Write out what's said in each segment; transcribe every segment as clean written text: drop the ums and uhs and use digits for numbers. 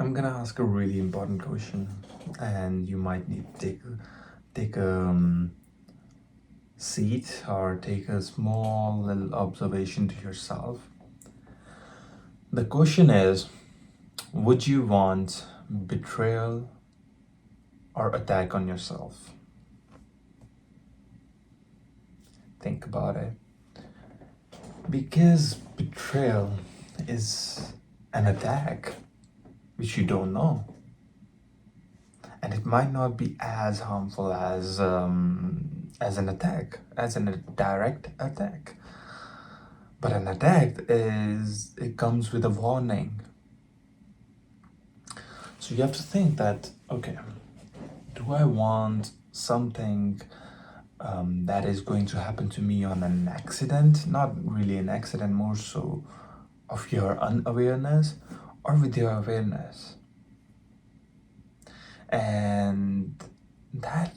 I'm gonna ask a really important question, and you might need to take a seat or take a small little observation to yourself. The question is, would you want betrayal or attack on yourself? Think about it. Because betrayal is an attack which you don't know, and it might not be as harmful as an attack, as a direct attack. But an attack it comes with a warning. So you have to think that, okay, do I want something that is going to happen to me on an accident? Not really an accident, more so of your unawareness or with your awareness. And that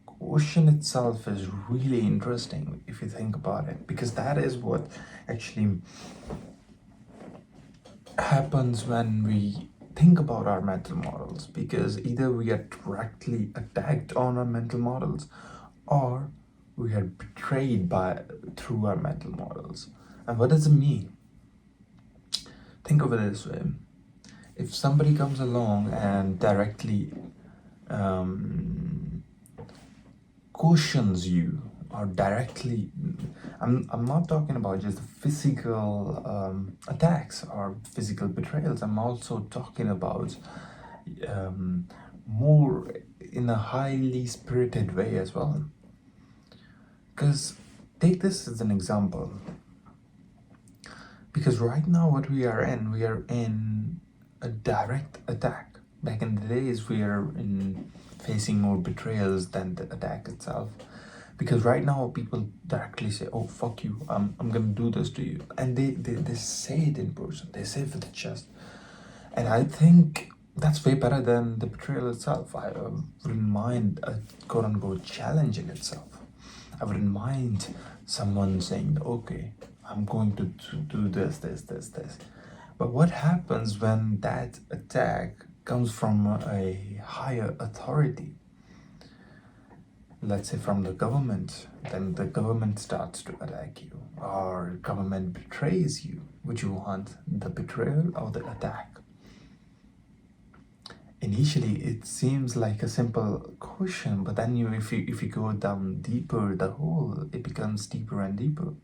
question itself is really interesting if you think about it, because that is what actually happens when we think about our mental models, because either we are directly attacked on our mental models or we are betrayed through our mental models. And what does it mean? Think of it this way. If somebody comes along and directly cautions you, or directly, I'm not talking about just physical attacks or physical betrayals. I'm also talking about more in a highly spirited way as well. Because take this as an example. Because right now what we are in a direct attack. Back in the days we are facing more betrayals than the attack itself. Because right now people directly say, oh fuck you, I'm gonna do this to you. And they say it in person, they say it with the chest. And I think that's way better than the betrayal itself. I wouldn't mind a quote unquote challenge in itself. I wouldn't mind someone saying, okay, I'm going to do this. But what happens when that attack comes from a higher authority? Let's say from the government, then the government starts to attack you, or government betrays you. Would you want the betrayal or the attack? Initially, it seems like a simple question, but then if you go down deeper, the hole, it becomes deeper and deeper.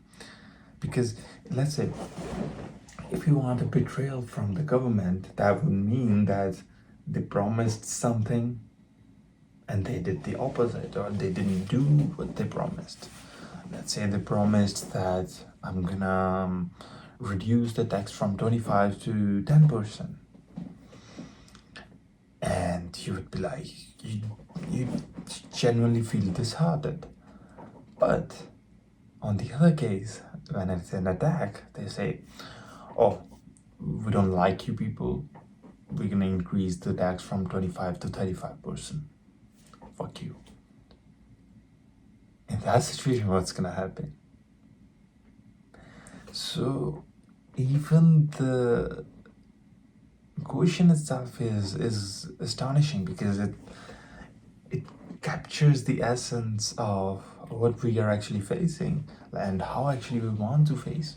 Because let's say, if you want a betrayal from the government, that would mean that they promised something and they did the opposite, or they didn't do what they promised. Let's say they promised that I'm gonna reduce the tax from 25 to 10%. And you would be like, you genuinely feel disheartened. But on the other case, when it's an attack, they say, oh, we don't like you people, we're gonna increase the tax from 25 to 35%. Fuck you. In that situation, what's gonna happen? So even the question itself is astonishing, because it captures the essence of what we are actually facing and how actually we want to face.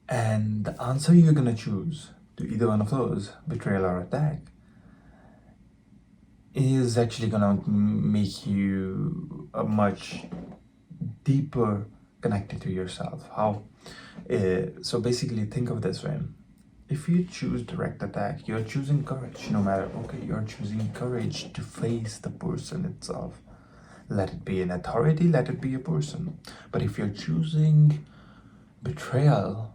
And the answer you're gonna choose to either one of those, betrayal or attack, is actually gonna make you a much deeper connected to yourself. How? So basically, think of it this way. If you choose direct attack, you're choosing courage. No matter, okay, you're choosing courage to face the person itself. Let it be an authority, let it be a person. But if you're choosing betrayal,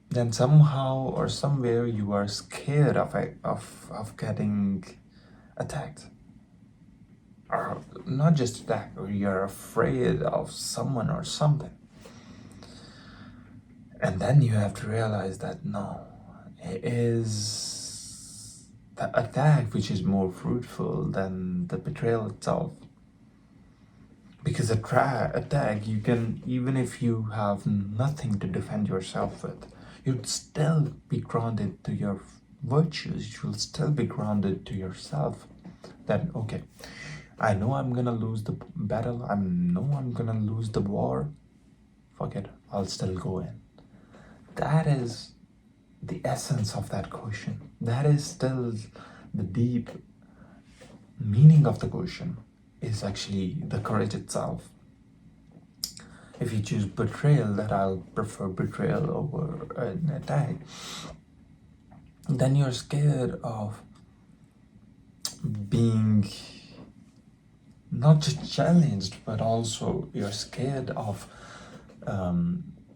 then somehow or somewhere you are scared of getting attacked. Or not just attacked, or you're afraid of someone or something. And then you have to realize that no, it is the attack which is more fruitful than the betrayal itself. Because attack, you can, even if you have nothing to defend yourself with, you'd still be grounded to your virtues. You'll still be grounded to yourself. That okay, I know I'm gonna lose the battle. I know I'm gonna lose the war. Fuck it, I'll still go in. That is the essence of that question. That is still the deep meaning of the question, is actually the courage itself. If you choose betrayal, that I'll prefer betrayal over an attack, then you're scared of being not just challenged, but also you're scared of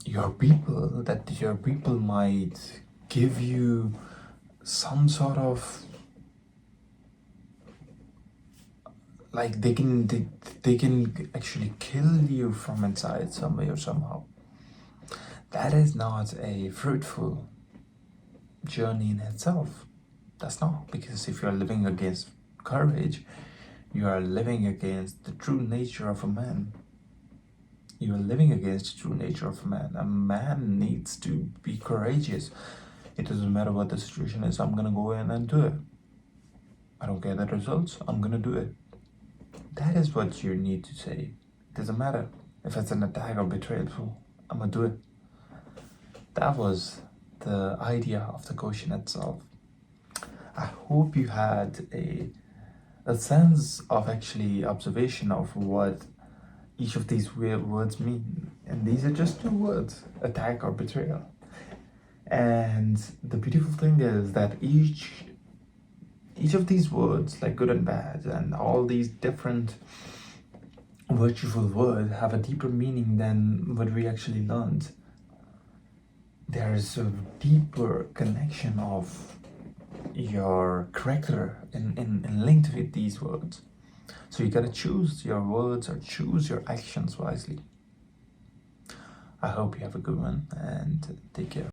your people, that your people might give you some sort of, like they can actually kill you from inside some way or somehow. That is not a fruitful journey in itself. That's not, because if you're living against courage, you are living against the true nature of a man. You are living against the true nature of a man. A man needs to be courageous. It doesn't matter what the situation is, I'm gonna go in and do it. I don't care the results, I'm gonna do it. That is what you need to say. It doesn't matter if it's an attack or betrayal, I'm gonna do it. That was the idea of the question itself. I hope you had a sense of actually observation of what each of these weird words mean. And these are just two words, attack or betrayal. And the beautiful thing is that each of these words, like good and bad, and all these different virtual words, have a deeper meaning than what we actually learned. There's a deeper connection of your character in linked with these words. So you gotta choose your words or choose your actions wisely. I hope you have a good one and take care.